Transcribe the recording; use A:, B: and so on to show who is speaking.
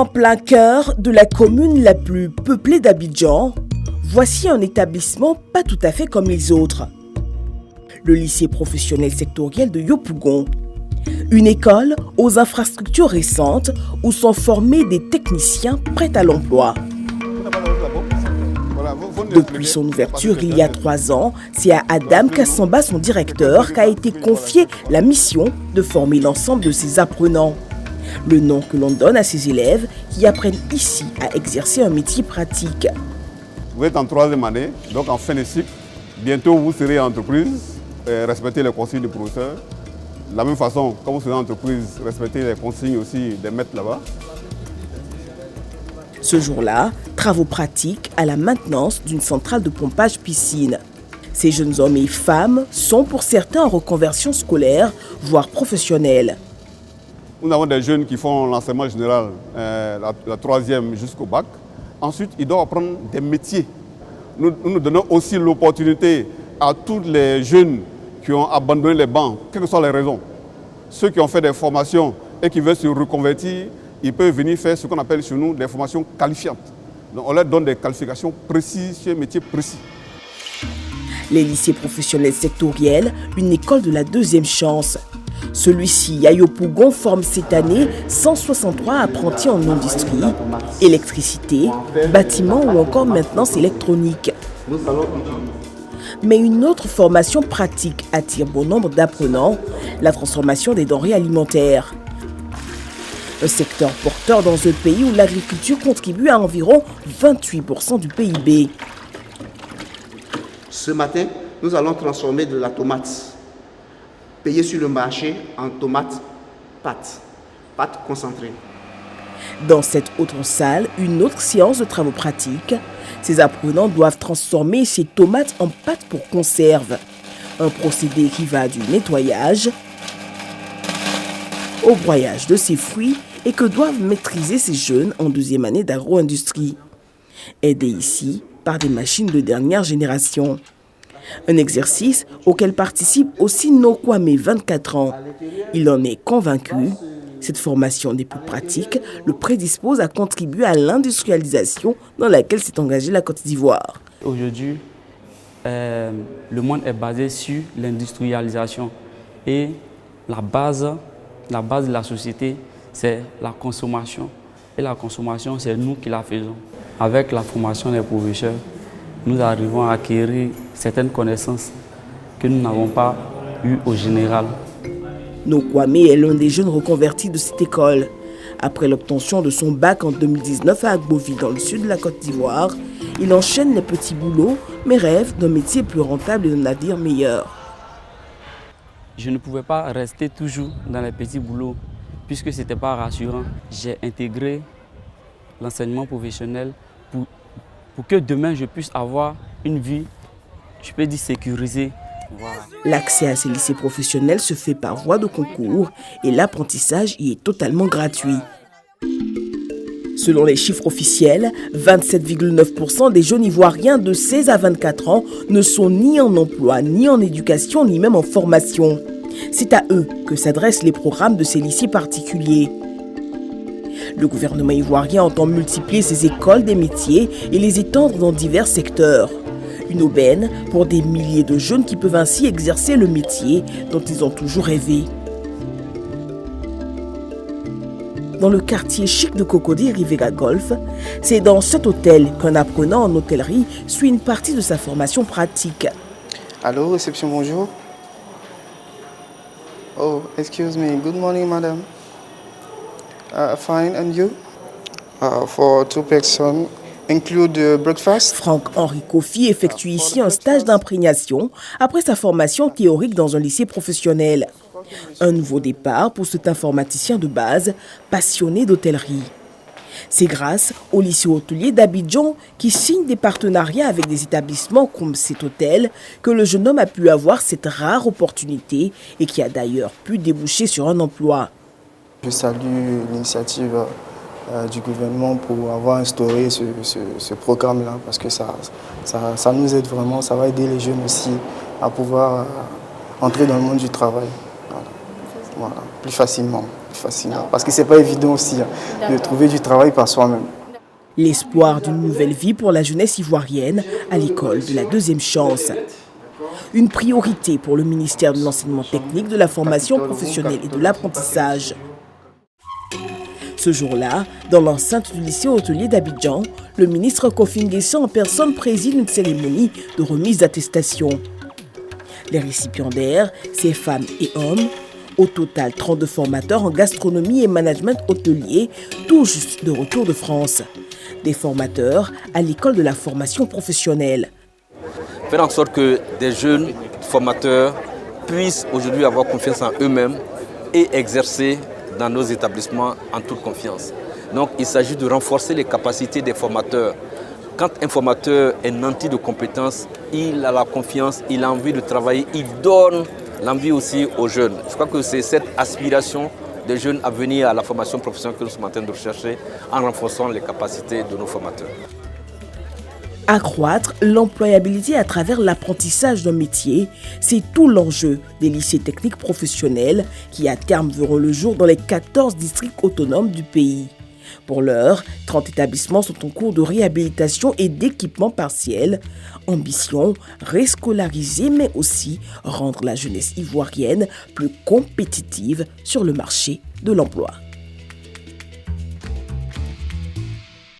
A: En plein cœur de la commune la plus peuplée d'Abidjan, voici un établissement pas tout à fait comme les autres. Le lycée professionnel sectoriel de Yopougon. Une école aux infrastructures récentes où sont formés des techniciens prêts à l'emploi. Depuis son ouverture il y a 3 ans, c'est à Adam Kassamba, son directeur, qu'a été confiée la mission de former l'ensemble de ses apprenants. Le nom que l'on donne à ces élèves qui apprennent ici à exercer un métier pratique.
B: Vous êtes en 3e année, donc en fin de cycle. Bientôt vous serez en entreprise, respectez les consignes du professeur. De la même façon, quand vous serez en entreprise, respectez les consignes aussi des maîtres là-bas.
A: Ce jour-là, travaux pratiques à la maintenance d'une centrale de pompage piscine. Ces jeunes hommes et femmes sont pour certains en reconversion scolaire, voire professionnelle.
B: Nous avons des jeunes qui font l'enseignement général, la 3e jusqu'au bac. Ensuite, ils doivent apprendre des métiers. Nous donnons aussi l'opportunité à tous les jeunes qui ont abandonné les bancs, quelles que soient les raisons. Ceux qui ont fait des formations et qui veulent se reconvertir, ils peuvent venir faire ce qu'on appelle chez nous des formations qualifiantes. Donc on leur donne des qualifications précises sur un métier précis.
A: Les lycées professionnels sectoriels, une école de la 2e chance. Celui-ci, à Yopougon, forme cette année 163 apprentis en industrie, électricité, bâtiment ou encore maintenance électronique. Mais une autre formation pratique attire bon nombre d'apprenants, la transformation des denrées alimentaires. Un secteur porteur dans un pays où l'agriculture contribue à environ 28% du PIB.
C: Ce matin, nous allons transformer de la tomate payée sur le marché en tomate pâte concentrée.
A: Dans cette autre salle, une autre séance de travaux pratiques. Ces apprenants doivent transformer ces tomates en pâte pour conserve. Un procédé qui va du nettoyage au broyage de ces fruits et que doivent maîtriser ces jeunes en 2e année d'agro-industrie. Aidés ici par des machines de dernière génération. Un exercice auquel participe aussi Nokwame, 24 ans. Il en est convaincu. Cette formation des plus pratiques le prédispose à contribuer à l'industrialisation dans laquelle s'est engagée la Côte d'Ivoire.
D: Aujourd'hui, le monde est basé sur l'industrialisation et la base de la société, c'est la consommation. Et la consommation, c'est nous qui la faisons. Avec la formation des professeurs, nous arrivons à acquérir certaines connaissances que nous n'avons pas eues au général.
A: Nokwame est l'un des jeunes reconvertis de cette école. Après l'obtention de son bac en 2019 à Agbovi, dans le sud de la Côte d'Ivoire, il enchaîne les petits boulots, mais rêve d'un métier plus rentable et d'un avenir meilleur.
D: Je ne pouvais pas rester toujours dans les petits boulots, puisque ce n'était pas rassurant. J'ai intégré l'enseignement professionnel pour que demain je puisse avoir une vie, je peux dire, sécurisée. Voilà.
A: L'accès à ces lycées professionnels se fait par voie de concours et l'apprentissage y est totalement gratuit. Selon les chiffres officiels, 27,9% des jeunes ivoiriens de 16 à 24 ans ne sont ni en emploi, ni en éducation, ni même en formation. C'est à eux que s'adressent les programmes de ces lycées particuliers. Le gouvernement ivoirien entend multiplier ces écoles des métiers et les étendre dans divers secteurs. Une aubaine pour des milliers de jeunes qui peuvent ainsi exercer le métier dont ils ont toujours rêvé. Dans le quartier chic de Cocody, Rivera Golf, c'est dans cet hôtel qu'un apprenant en hôtellerie suit une partie de sa formation pratique.
E: Allô, réception, bonjour. Oh, excuse me, good morning, madam. Fine, and you? For 2 persons, include breakfast.
A: Franck-Henri Kofi effectue ici un stage d'imprégnation après sa formation théorique dans un lycée professionnel. Un nouveau départ pour cet informaticien de base, passionné d'hôtellerie. C'est grâce au lycée hôtelier d'Abidjan qui signe des partenariats avec des établissements comme cet hôtel que le jeune homme a pu avoir cette rare opportunité et qui a d'ailleurs pu déboucher sur un emploi.
E: Je salue l'initiative du gouvernement pour avoir instauré ce programme-là parce que ça nous aide vraiment, ça va aider les jeunes aussi à pouvoir entrer dans le monde du travail. Voilà, plus facilement. facilement. Parce que ce n'est pas évident aussi de trouver du travail par soi-même.
A: L'espoir d'une nouvelle vie pour la jeunesse ivoirienne à l'école de la deuxième chance. Une priorité pour le ministère de l'enseignement technique, de la formation professionnelle et de l'apprentissage. Ce jour-là, dans l'enceinte du lycée hôtelier d'Abidjan, le ministre Kofi Nguessan en personne préside une cérémonie de remise d'attestation. Les récipiendaires, ces femmes et hommes, au total 32 formateurs en gastronomie et management hôtelier, tout juste de retour de France. Des formateurs à l'école de la formation professionnelle.
F: Faire en sorte que des jeunes formateurs puissent aujourd'hui avoir confiance en eux-mêmes et exercer dans nos établissements en toute confiance. Donc il s'agit de renforcer les capacités des formateurs. Quand un formateur est nanti de compétences, il a la confiance, il a envie de travailler, il donne l'envie aussi aux jeunes. Je crois que c'est cette aspiration des jeunes à venir à la formation professionnelle que nous sommes en train de rechercher en renforçant les capacités de nos formateurs.
A: Accroître l'employabilité à travers l'apprentissage d'un métier, c'est tout l'enjeu des lycées techniques professionnels qui à terme verront le jour dans les 14 districts autonomes du pays. Pour l'heure, 30 établissements sont en cours de réhabilitation et d'équipement partiel. Ambition, rescolariser mais aussi rendre la jeunesse ivoirienne plus compétitive sur le marché de l'emploi.